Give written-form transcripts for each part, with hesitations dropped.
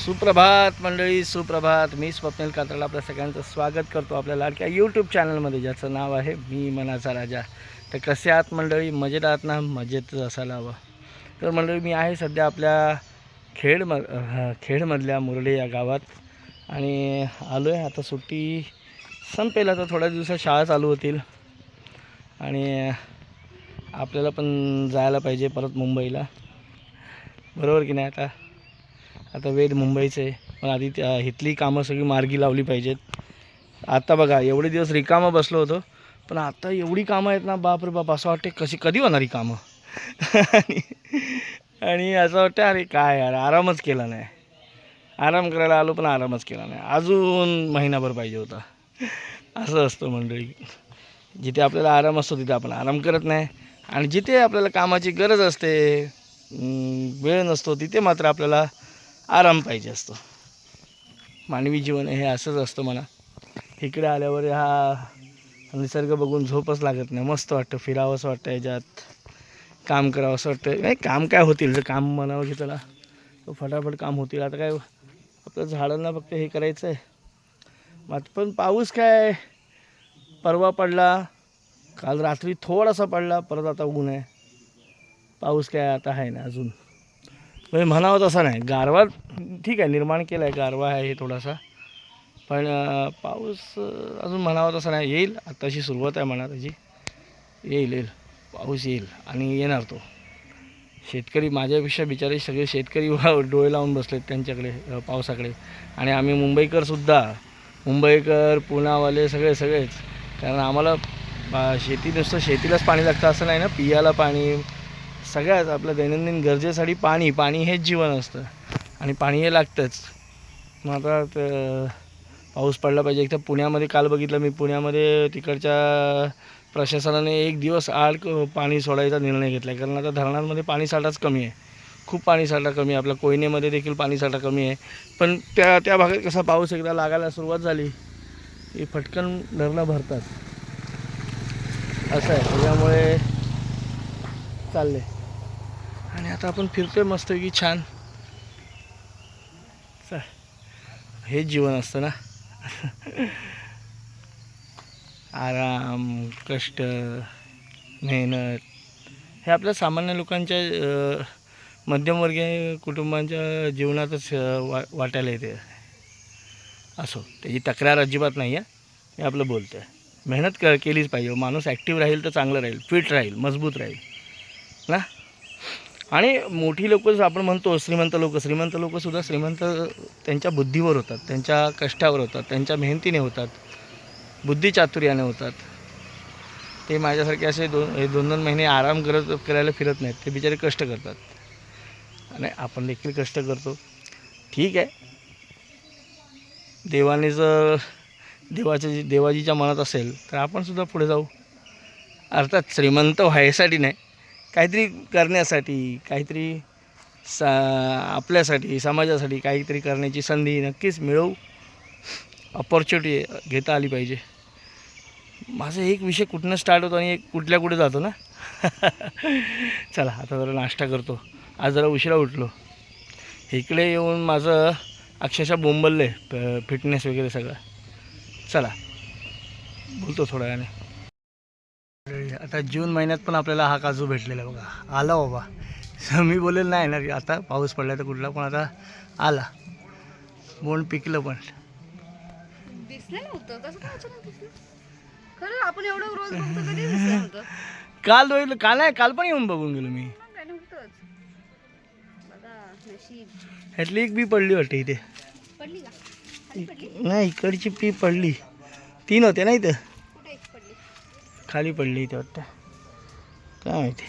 सुप्रभात मंडळी, सुप्रभात. मी स्वप्नील कात्रला आपल्या सगळ्यांचं स्वागत करतो आपल्या लाडक्या यूट्यूब चॅनलमध्ये, ज्याचं नाव आहे मी मनाचा राजा. तर कसे आहात मंडळी? मजेत आहात ना? मजेत असायला हवं. तर मंडळी, मी आहे सध्या आपल्या खेडमधल्या मुरडे या गावात आणि आलो आहे. आता सुट्टी संपेल, आता थोड्या दिवसात शाळा चालू होतील आणि आपल्याला पण जायला पाहिजे परत मुंबईला, बरोबर की नाही? आता वेद मुंबईचं आहे, पण आधी इथली कामं सगळी मार्गी लावली पाहिजेत. आता बघा, एवढे दिवस रिकामं बसलो होतो, पण आता एवढी कामं आहेत ना, बापरे बाप, असं वाटते कधी होणार ही कामं. आणि असं वाटतं अरे काय यार, आरामच केला नाही. आराम करायला आलो पण आरामच केला नाही, अजून महिनाभर पाहिजे होता. असं असतं मंडळी, जिथे आपल्याला आराम असतो तिथे आपण आराम करत नाही, आणि जिथे आपल्याला कामाची गरज असते, वेळ नसतो, तिथे मात्र आपल्याला आराम पाहिजे असतो. मानवी जीवन हे असंच असतं म्हणा. इकडे आल्यावर हा निसर्ग बघून झोपच लागत नाही. मस्त वाटतं, फिरावंसं वाटतं, याच्यात काम करावं असं वाटतं. नाही काम काय होतील, जर काम म्हणावं की चला तो फटाफट काम होतील. आता काय आपल्या झाडांना फक्त हे करायचं आहे. मात्र पण पाऊस काय परवा पडला, काल रात्री थोडासा पडला, परत आता ऊन आहे. पाऊस काय आता आहे ना अजून, म्हणजे म्हणावं तसं नाही. गारवा ठीक आहे, निर्माण केला आहे, गारवा आहे थोडासा, पण पाऊस अजून म्हणावं तसं नाही. येईल, आत्ताशी सुरुवात आहे म्हणा त्याची. येईल पाऊस येईल आणि येणार तो. शेतकरी माझ्यापेक्षा बिचारे सगळे शेतकरी डोळे लावून बसलेत त्यांच्याकडे, पावसाकडे. आणि आम्ही मुंबईकर पुण्यावाले सगळेच, कारण आम्हाला नुसतं शेतीलाच पाणी लागतं असं नाही ना, पियाला पाणी, सगळ्याच आपल्या दैनंदिन गरजेसाठी पाणी हेच जीवन असतं, आणि पाणी हे लागतंच. मग आता पाऊस पडला पाहिजे. एक तर पुण्यामध्ये काल बघितलं मी, पुण्यामध्ये तिकडच्या प्रशासनाने 1 दिवस आड पाणी सोडायचा निर्णय घेतला आहे, कारण आता धरणांमध्ये पाणीसाठाच कमी आहे, खूप पाणीसाठा कमी आहे. आपल्या कोयनेमध्ये देखील पाणीसाठा कमी आहे, पण त्या भागात कसा पाऊस एकदा लागायला सुरुवात झाली की फटकन धरणं भरतात, असं आहे. त्याच्यामुळे चालले. आणि आता आपण फिरतोय मस्तपैकी छान. हेच जीवन असतं ना. आराम, कष्ट, मेहनत हे आपल्या सामान्य लोकांच्या मध्यमवर्गीय कुटुंबांच्या जीवनातच वाटायला येते. असो, त्याची तक्रार अजिबात नाही आहे, मी आपलं बोलतो आहे. मेहनत केलीच पाहिजे. माणूस ॲक्टिव्ह राहील तर चांगलं राहील, फिट राहील, मजबूत राहील ना. आणि मोठी लोकं आपण म्हणतो श्रीमंत लोकसुद्धा श्रीमंत त्यांच्या बुद्धीवर होतात, त्यांच्या कष्टावर होतात, त्यांच्या मेहनतीने होतात, बुद्धिचातुर्याने होतात. ते माझ्यासारखे असे दोन महिने आराम करायला फिरत नाहीत. ते बिचारे कष्ट करतात, आणि आपण देखील कष्ट करतो. ठीक आहे, देवाने जर देवाजीच्या मनात असेल तर आपणसुद्धा पुढे जाऊ. अर्थात श्रीमंत व्हायसाठी नाही, काहीतरी करण्यासाठी, काहीतरी आपल्यासाठी, समाजासाठी काहीतरी करण्याची संधी नक्कीच मिळवू. अपॉर्च्युनिटी घेता आली पाहिजे. माझा एक विषय कुठनं स्टार्ट होतो आणि एक कुठे जातो ना. चला, आता जरा नाश्ता करतो. आज जरा उशिरा उठलो. इकडे येऊन माझं अक्षरशः बोंबलले, फिटनेस वगैरे सगळं. चला, बोलतो थोड्या वेळाने. आता जून महिन्यात पण आपल्याला हा काजू भेटलेला बघा, आला बाबा. मी बोलेल नाही ना आता पाऊस पडला तर कुठला, पण आता आला. बोंड पिकलं पण. दिसलं नव्हतं, कसं काय अचानक दिसलं? खरं आपण एवढं रोज बघतो, कधी दिसलं नव्हतं. काल पण येऊन बघून गेलो मी. काय नव्हतंच. बघा नशीब. ह्यातली एक बी पडली वाटते इथे. पडली का? खाली पडली? नाही, इकडची बी पडली. 3 होते ना इथं. कुठे पडली? खाली पडली इथे वाटतं, काय माहिती.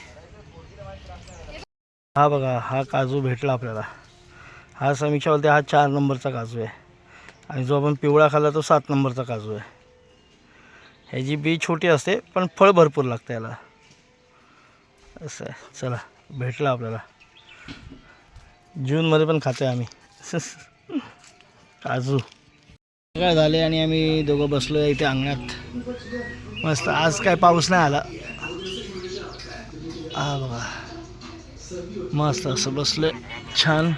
हा बघा, हा काजू भेटला आपल्याला. हा समीक्षा बोलते हा 4 नंबरचा काजू आहे, आणि जो आपण पिवळा खाल्ला तो 7 नंबरचा काजू आहे. ह्याची बी छोटी असते पण फळ भरपूर लागतं याला, असं आहे. चला, भेटला आपल्याला. जूनमध्ये पण खातो आहे आम्ही काजू. काय झाले, आणि आम्ही दोघं बसलो आहे इथे अंगणात मस्त. आज काय पाऊस नाही आला. हा बघा, मस्त असं बसलं छान.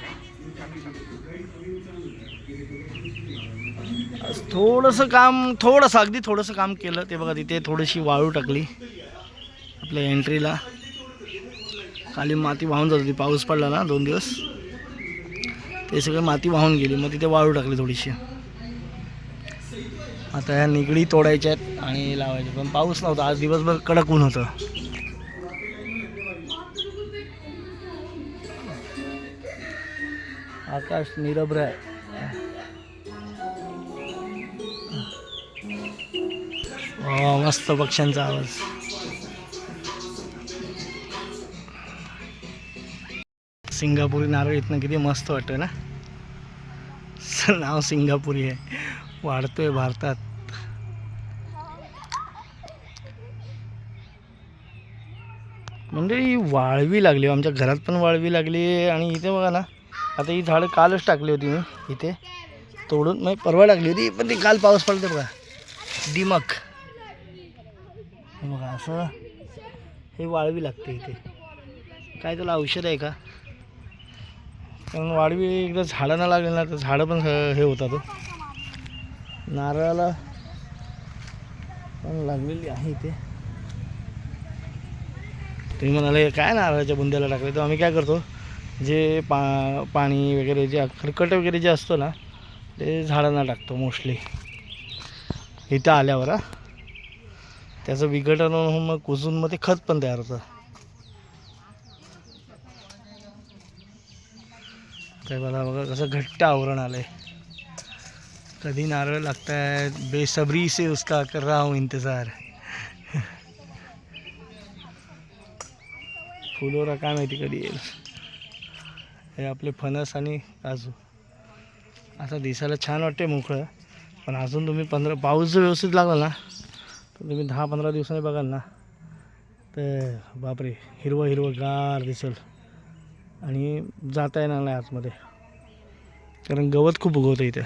आज अगदी थोडंसं काम केलं. ते बघा तिथे थोडीशी वाळू टाकली आपल्या एंट्रीला. खाली माती वाहून जात होती, पाऊस पडला ना 2 दिवस, ते सगळं माती वाहून गेली. मग तिथे वाळू टाकली थोडीशी. आता ह्या निगडी तोडायच्या आहेत आणि लावायच्या. पण पाऊस नव्हता आज, दिवसभर कडक ऊन होतं. आकाश निरभ्र आहे. मस्त पक्ष्यांचा आवाज. सिंगापुरी नारळ इथनं किती मस्त वाटतं ना. नाव सिंगापुरी आहे, वाढतोय भारतात. म्हणजे ही वाळवी लागली, आमच्या घरात पण वाळवी लागली. आणि इथे बघा ना, आता ही झाडं कालच टाकली होती मी इथे तोडून, म्हणजे परवा टाकली होती, पण ती काल पाऊस पडते बघा. दिमक बघा असं हे वाळवी लागते इथे. काय त्याला औषध आहे का? कारण वाळवी एकदा झाडांना लागली ना तर झाडं पण हे होतात. नारळाला पण लागलेली आहे इथे. तुम्ही म्हणाले काय नारळाच्या बुंद्याला टाकले, तर आम्ही काय करतो, जे पाणी वगैरे जे खरकट वगैरे जे असतं ना ते झाडांना टाकतो मोस्टली इथं आल्यावर. त्याचं विघटन होऊन मग कुजून मग ते खत पण तयार होतं. काय बघा बघा कसं घट्ट आवरण आलंय. कधी नारळ लागत आहेत, बेसब्री से उसका कर रहा हूँ इंतजार. फुलोरा काय माहिती कधी येईल. हे आपले फणस आणि काजू. आता दिसायला छान वाटते मोकळं, पण अजून तुम्ही पाऊस जर व्यवस्थित लागला ना तर तुम्ही 10-15 दिवसांनी बघाल ना तर बापरे हिरवं हिरवं गार दिसेल. आणि जाता येणार नाही आतमध्ये, कारण गवत खूप उगवतं इथे.